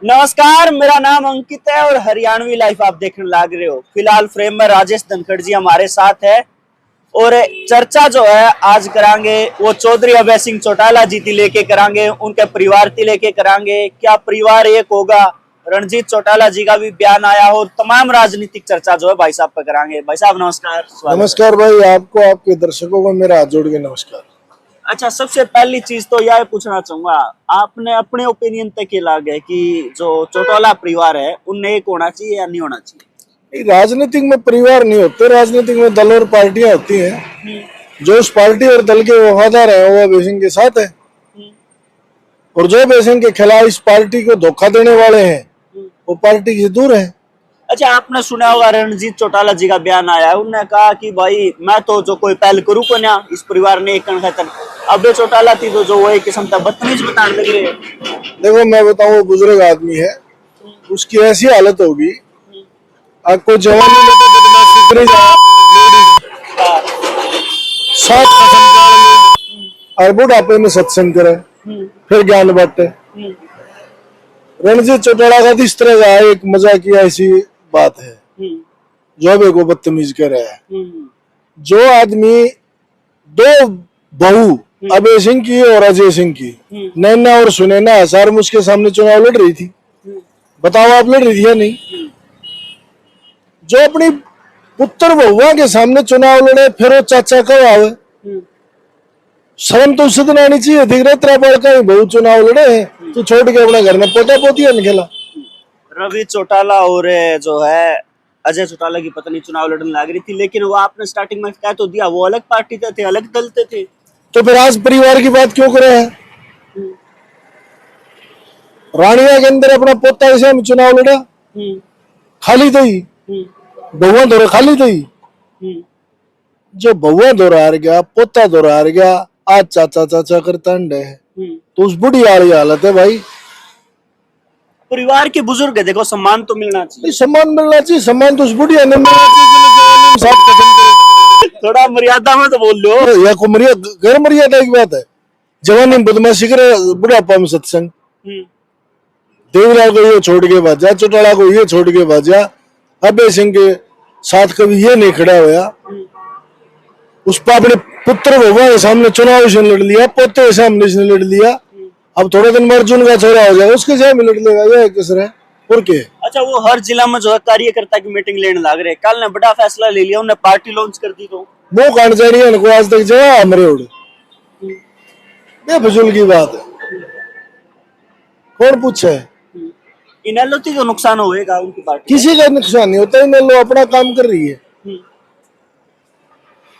नमस्कार, मेरा नाम अंकित है और हरियाणवी लाइफ आप देखने लग रहे हो। फिलहाल फ्रेम में राजेश धनखड़ जी हमारे साथ है और चर्चा जो है आज करांगे वो चौधरी अभय सिंह चौटाला जी की लेके करांगे, उनके परिवार की लेके करांगे। क्या परिवार एक होगा? रणजीत चौटाला जी का भी बयान आया और तमाम राजनीतिक चर्चा जो है भाई साहब पे करांगे। भाई साहब नमस्कार। नमस्कार भाई, आपको आपके दर्शकों को मेरा हाथ जोड़ के नमस्कार। अच्छा, सबसे पहली चीज तो यह पूछना चाहूंगा, आपने अपने ओपिनियन तक ये लागे कि जो चौटाला परिवार है उनने एक होना चाहिए या नहीं होना चाहिए? राजनीतिक में परिवार नहीं होते, राजनीतिक में दल और पार्टियां होती हैं। जो उस पार्टी और दल के वफादार है वो अभय सिंह के साथ है, और जो अभय सिंह के खिलाफ इस पार्टी को धोखा देने वाले हैं वो पार्टी से दूर है। अच्छा, आपने सुना होगा रणजीत चौटाला जी का बयान आया है, उन्होंने कहा कि भाई मैं तो जो कोई पहल करूँ को ना इस परिवार ने एक खातर अभय चौटाला थी तो जो वो एक किस्म का बदतमीज बताने लग रहे हैं। देखो मैं बताऊं, वो बुजुर्ग आदमी है, उसकी ऐसी हालत होगी आपको जवानी में तो बदमाशी करी सात और बुढ़ापे में सत्संग करे फिर ज्ञान बांटे। रणजीत चौटाला का इस तरह का एक मजाक किया ऐसी बात है जो अबे को बदतमीज कर रहा है। जो आदमी दो बहू अभय सिंह की और अजय सिंह की, नैना और सुनैना हजार मुझके सामने चुनाव लड़ रही थी, बताओ आप लड़ रही थी या नहीं? जो अपनी पुत्र बहुआ के सामने चुनाव लड़े फिर वो चाचा कब आवे? शर्म तो उस दिन आनी चाहिए। दिख रहा तेरा बड़का ही बहु चुनाव लड़े हैं, तो छोड़ के अपने घर में पोता पोतिया निकला। रवि चौटाला और जो है अजय चौटाला की पत्नी चुनाव लड़ने लग रही थी, लेकिन वो आपने स्टार्टिंग में कह तो दिया वो अलग पार्टी थे, अलग दल थे। तो फिर आज परिवार की बात क्यों करे है? रानिया के अंदर अपना पोता ऐसे चुनाव लड़ा, खाली तो ही बहुआ दौरा खाली तो ही। जो बहुआ दौरा हार गया, पोता दौरा हार गया, आज चाचा चाचा करता है तो उस बुढ़ी वाली हालत है भाई। परिवार के बुजुर्ग है, देखो सम्मान तो मिलना चाहिए। सम्मान मिलना चाहिए, सम्मान तो उस बुढ़िया ने मिलना चाहिए। थोड़ा मर्यादा में तो बोल लो या को मर्यादा गैर मर्यादा की बात है। जवानी में बदमाशी करे, बुढ़ापा में सत्संग। देवीलाल को ये छोड़ के भाजा, चौटाला को ये छोड़ के भाजा, अभय सिंह के साथ कभी ये नहीं खड़ा हुआ। उस पर अपने पुत्र बहुआ के सामने चुनाव से लड़ लिया, पोते के सामने से लड़ लिया। अब थोड़े दिन में अर्जुन का छोरा हो जाएगा, उसके साथ लड़ लेगा, यह किस रहा और के। अच्छा, वो हर जिला में जो है कार्यकर्ता की मीटिंग लेने लग रहे, कल ने बड़ा फैसला ले लिया, उन्हें पार्टी लॉन्च कर दी। तो वो कांड जा रही है उनको आज तक जवा हमारे उड़ बेफजूल की बात है। कौन पूछे? इनेलो तो नुकसान होएगा उनकी पार्टी, किसी का नुकसान नहीं होता। इनेलो अपना काम कर रही है।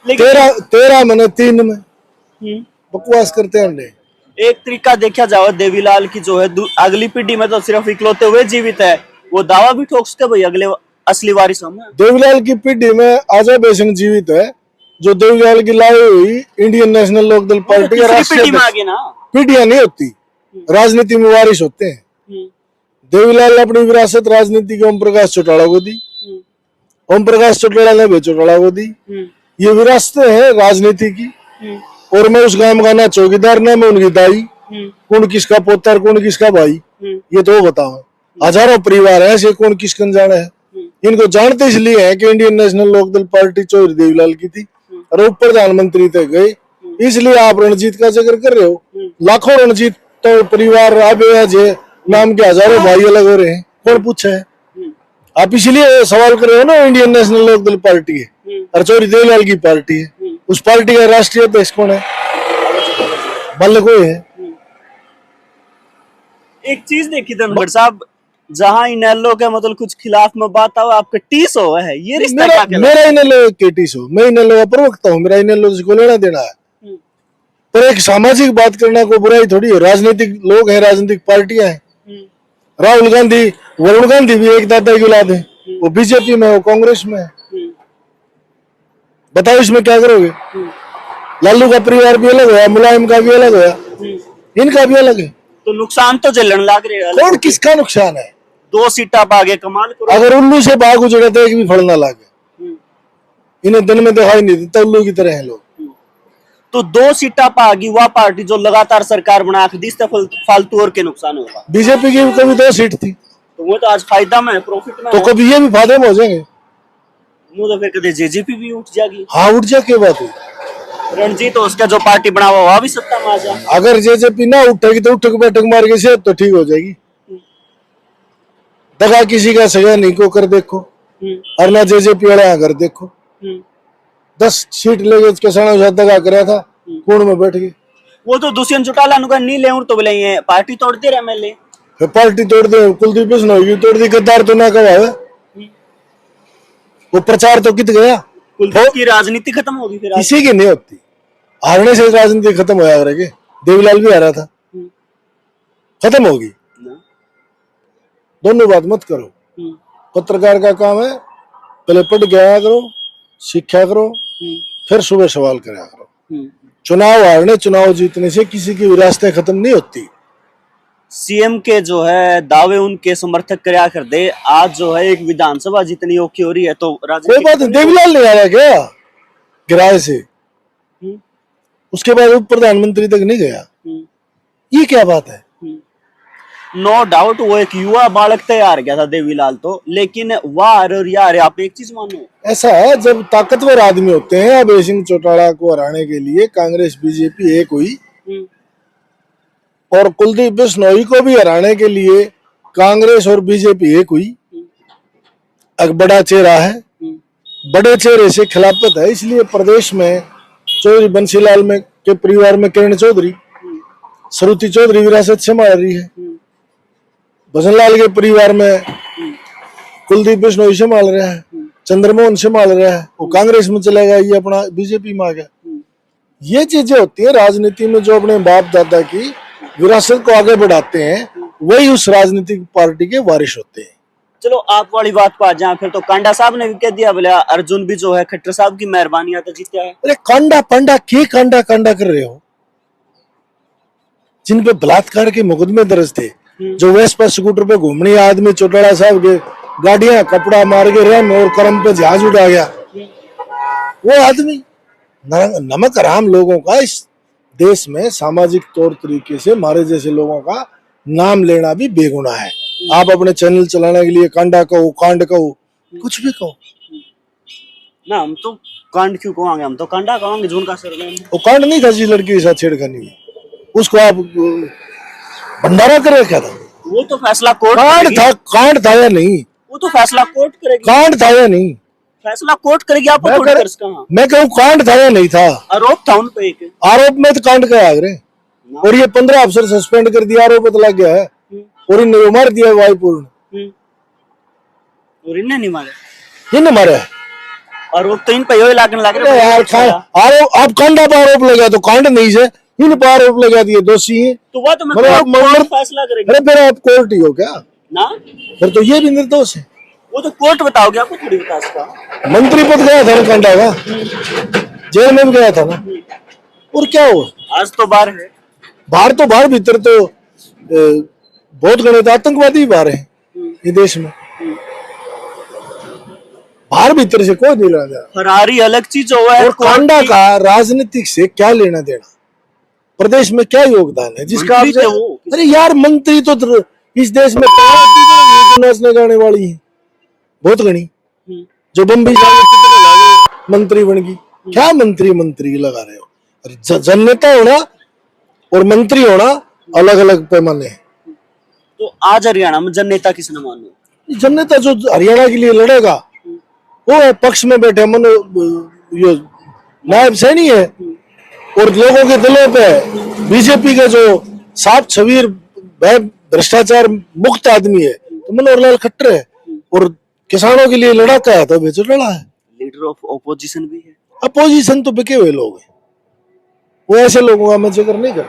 13 महीने 3 में बकवास करते हैं। एक तरीका देखा जाए देवीलाल की जो है अगली पीढ़ी में तो सिर्फ इकलौते हुए जीवित है, वो दावा भी ठोक सके भाई अगले असली वारिस हम। देवीलाल की पीढ़ी में आजा बेसिंग जीवित है, जो देवीलाल की लाई हुई इंडियन नेशनल लोकदल पार्टी का राष्ट्रीय पीढ़ियां नहीं होती, राजनीति में वारिस होते हैं। देवीलाल ने अपनी विरासत राजनीति के ओम प्रकाश चौटाला को दी, ओम प्रकाश चौटाला ने भी चौटाला को दी। ये विरासतें हैं राजनीति की। और मैं उस गांव का ना चौकीदार ना मैं उनकी दाई, कौन किसका पोता कौन किसका भाई ये तो बताओ। हजारों परिवार है ऐसे, कौन किसकन जाना है। इनको जानते इसलिए है कि Indian National Lokdal party Chaudhary Devilal की थी और वो प्रधानमंत्री तक गए, इसलिए आप रणजीत का जिक्र कर रहे हो। लाखों रणजीत तो परिवार अजय नाम के हजारों भाई अलग हो रहे हैं, कौन पूछा है? आप इसलिए सवाल कर रहे हो ना। इंडियन नेशनल लोकदल पार्टी है और चौधरी देवीलाल की पार्टी है। उस पार्टी का राष्ट्रीय अध्यक्ष कौन है? बल्ले कोई है। एक चीज देखी धनखड़ साहब, जहां इनेलो के मतलब कुछ खिलाफ में बात आओ आपका टीस हो है, ये रिश्ता मेरा इनेलो के टीस हो, मैं इनेलो का प्रवक्ता हूँ, मेरा इनेलो से को लेना देना है। पर एक सामाजिक बात करना कोई बुराई थोड़ी है। राजनीतिक लोग हैं, राजनीतिक पार्टियां हैं। राहुल गांधी, वरुण गांधी भी एक दादा की औलाद है, वो बीजेपी में, वो कांग्रेस में है। बताओ इसमें क्या करोगे? लालू का परिवार भी अलग है, मुलायम का भी अलग है, इनका भी अलग है। तो नुकसान तो झेलने लग रहे हैं। कौन किसका नुकसान है? 2 सीटा भागे कमाल करो। अगर उल्लू से भाग उजड़े तो एक भी फल ना लागे। इन्हें दिन में दिखाई नहीं देता, उल्लू की तरह है लोग। तो 2 सीटा पागी वह पार्टी जो लगातार सरकार बना के दिस फालतू और के नुकसान होगा। बीजेपी की भी कभी 2 सीट थी, तो वो तो आज फायदा में है, प्रॉफिट में तो है। कभी ये भी फायदे में हो जाएंगे। वो तो फिर कभी जेजेपी भी उठ जाएगी। हाँ, उठ जाए, क्या बात है। रणजीत तो उसका जो पार्टी बना हुआ वह भी सत्ता में आ जाए। अगर जेजेपी ना उठेगी तो उठक बैठक मार के सेहत तो ठीक हो जाएगी। दगा किसी का सजा नहीं को कर देखो, और ना जेजेपी वाले यहाँ कर देखो। 10 सीट लेके किसानों के साथ दगा कराया था, कूड़ में बैठ गए। वो तो दुष्यंत चौटाला नु का नहीं ले तो बोले ये पार्टी तोड़ दे रहे एमएलए। फिर पार्टी तोड़ दे, कुलदीप बिश्नोई तोड़ दी, गद्दार तो ना कहा वो प्रचार तो कित गया। कुलदीप की राजनीति खत्म होगी फिर। किसी की नहीं होती, हारने से राजनीति खत्म होया करेगी। देवीलाल भी हारा था, खत्म होगी। दोनों बात मत करो। पत्रकार का काम है पहले पढ़ के आया करो, शिक्षा करो, फिर सुबह सवाल कराया करो। चुनाव हारने चुनाव जीतने से किसी की विरासतें खत्म नहीं होती। सीएम के जो है दावे उनके समर्थक कराया कर दे, आज जो है एक विधानसभा जितनी ओके हो रही है तो कोई बात नहीं। देवीलाल नहीं आया क्या किराए से, उसके बाद उप प्रधानमंत्री तक नहीं गया, ये क्या बात है। नो डाउट वो एक युवा बालक तैयार गया था देवीलाल तो, लेकिन वार और यार आप एक चीज मानो, ऐसा है जब ताकतवर आदमी होते हैं, अभय सिंह चौटाला को हराने के लिए कांग्रेस बीजेपी एक हुई, और कुलदीप बिश्नोई को भी हराने के लिए कांग्रेस और बीजेपी एक हुई। एक बड़ा चेहरा है, बड़े चेहरे से खिलाफत है, इसलिए प्रदेश में चौधरी बंसीलाल में के परिवार में किरण चौधरी, श्रुति चौधरी विरासत संभाल रही है, भजनलाल के परिवार में कुलदीप बिश्नोई संभाल रहा है, चंद्रमोहन संभाल रहा है, वो कांग्रेस में चलेगा, ये अपना बीजेपी में आ गया। ये चीजें होती है राजनीति में, जो अपने बाप दादा की विरासत को आगे बढ़ाते हैं वही उस राजनीतिक पार्टी के वारिस होते हैं। चलो आप वाली बात पर आ जाए, फिर तो कांडा साहब ने भी कह दिया बोले अर्जुन भी जो है खट्टर साहब की मेहरबानी तो जीता है। अरे कांडा पंडा के कांडा कांडा कर रहे हो, जिन पे बलात्कार के मुकदमे दर्ज थे, जो वेस्पा स्कूटर पे घूमने आदमी चौटाला साहब के गाड़ियां कपड़ा मार के रन और करम पे जहाज उड़ा गया, वो आदमी नमक हराम लोगों का इस देश में सामाजिक तौर तरीके से हमारे जैसे लोगों का नाम लेना भी बेगुनाह है। आप अपने चैनल चलाने के लिए कांडा कहो, कांड कहो, कुछ भी कहो ना, हम तो कांड क्यों कहेंगे, हम तो कांडा कहेंगे। जून का सरनेम वो कांड नहीं था जिस लड़की के साथ छेड़खानी हुई, उसको आप भंडारा करे क्या था? वो तो फैसला कोर्ट कांड था या नहीं? वो तो फैसला कोर्ट करेगी। कांड था या नहीं? फैसला कोर्ट करेगी। आप मैं कहूँ कांड था या नहीं था? आरोप था उन पे, एक आरोप में तो कांड का आग रहे, और ये 15 अफसर सस्पेंड कर दिया, आरोप तो लग गया है, और इन्हें मार दिया वायुपूर्ण, और इन्हें नहीं मारे, इन्हें मारा आरोप तो इन पे यो लागने लग रहा है यार। आरोप आप कांडा पर आरोप लगा तो कांड नहीं से इन पर आरोप लगा दिए, दोषी है तो वो तो मतलब फैसला करेगी। अरे फिर आप कोर्ट ही हो क्या ना, फिर तो ये भी निर्दोष है। वो तो कोर्ट बताओगे, आपको थोड़ी बता सकता। मंत्री पद गया था ना कांडा का, जेल में भी गया था ना, और क्या हुआ? आज तो बाहर है, बाहर तो बाहर, भीतर तो बहुत गणित आतंकवादी बाहर है ये देश में, बाहर भीतर से कोई नहीं लड़ा। फरारी अलग चीज हुआ है, और कांडा का राजनीतिक से क्या लेना देना, प्रदेश में क्या योगदान है जिसका अरे यार मंत्री तो इस देश में नाचने गाने वाली है बहुत गणी, जो बम्बई मंत्री बन गई, क्या मंत्री लगा रहे हो? जननेता होना और मंत्री होना अलग अलग पैमाने हैं। तो आज हरियाणा में जननेता किसने मानो? जननेता जो हरियाणा के लिए लड़ेगा वो है पक्ष में बैठे मन नायब सैनी है, और लोगों के दिलों पे बीजेपी के जो साफ छबीर भ्रष्टाचार मुक्त आदमी है तो मनोहर लाल खट्टर है, और किसानों के लिए लड़ा का है तो बेचो लड़ा है। लीडर ऑफ ऑपोजिशन भी है। अपोजिशन तो बिके हुए लोग हैं, वो ऐसे लोगों का मैं जिक्र नहीं कर।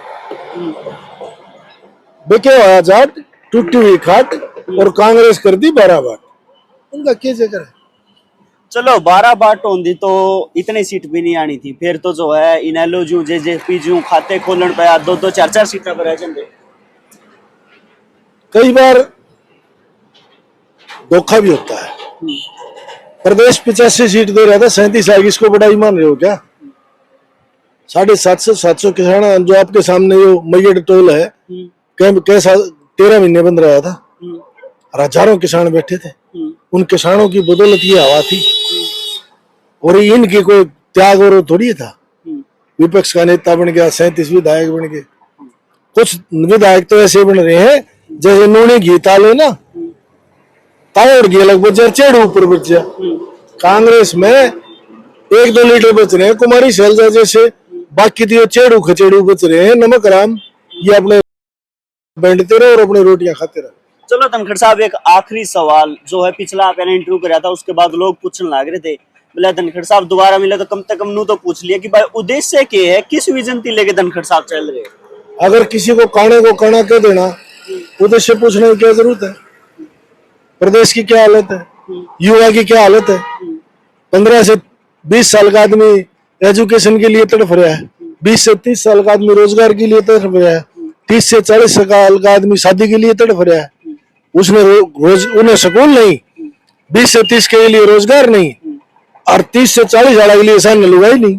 बिके हुआ जाट, टूटी हुई खाट, और कांग्रेस कर दी 12 बाट, उनका क्या जिक्र है? चलो 12 बाट होंगी तो इतनी सीट भी नहीं आनी थी, फिर तो जो है इनेलो जू जेजेपी जू खाते खोलन पे 2-2 4-4 सीटा पर रह जाते। कई बार धोखा भी होता है। प्रदेश 85 सीट दे रहा था, 37 आ गई, इसको बड़ा ही मान रहे हो क्या? 750 किसान जो आपके सामने जो मैयड टोल है कैसा 13 महीने बन रहा था और हजारों किसान बैठे थे। उन किसानों की बदौलत ये हवा थी और इनकी कोई त्याग और थोड़ी था। विपक्ष का नेता बन गया, 37 विधायक बन गए। कुछ विधायक तो ऐसे बन रहे हैं जैसे नूने घी ताले ना ताड़ गया लगभग चेड़ ऊपर बच गया। कांग्रेस में 1-2 लीटर बच रहे हैं कुमारी शैलजा जैसे, बाकी तो चेड़ू खचेड़ू बच रहे हैं। नमक राम ये अपने बैठते रहे और अपनी रोटियां खाते रहे। चलो धनखड़ साहब, एक आखिरी सवाल जो है, पिछला आपने इंटरव्यू कराया था उसके बाद लोग पूछने लग रहे थे, बोला धनखड़ साहब दोबारा मिले तो कम से कम नू तो पूछ लिया कि भाई उद्देश्य क्या है, किस विजन थी लेके धनखड़ साहब चल रहे। अगर किसी को काने को काना कह देना उद्देश्य पूछने की क्या जरूरत है? प्रदेश की क्या हालत है, युवा की क्या हालत है? 15 से 20 साल का आदमी एजुकेशन के लिए तड़फ रहा है, 20 से 30 साल का आदमी रोजगार के लिए तड़फ रहा है, 30 से 40 साल का आदमी शादी के लिए तड़फ रहा है। उसने उन्हें सुकून नहीं, 20 से 30 के लिए रोजगार नहीं और 30 से 40 साल के लिए सामने लुगाई नहीं।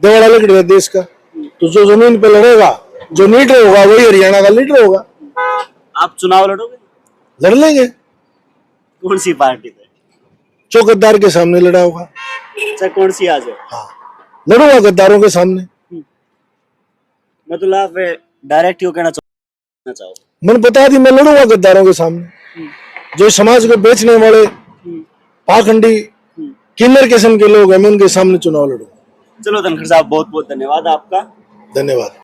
देवाड़ा लग रहा है देश का। तो जो जमीन पे लड़ेगा, जो लीडर होगा वही हरियाणा का लीडर होगा। आप चुनाव लड़ोगे? लड़ लेंगे। कौन सी पार्टी पे? जो गद्दार के सामने लड़ा होगा। अच्छा, कौन सी आ जाए? हाँ, लड़ूंगा गद्दारों के सामने। मतलब आप डायरेक्ट क्यों कहना चाहो? मैंने बता दी, मैं लड़ूंगा गद्दारों के सामने। जो समाज को बेचने वाले पाखंडी किन्नर किस्म के लोग हैं, मैं उनके सामने चुनाव लड़ूंगा। चलो धनखड़ साहब, बहुत बहुत धन्यवाद आपका। धन्यवाद।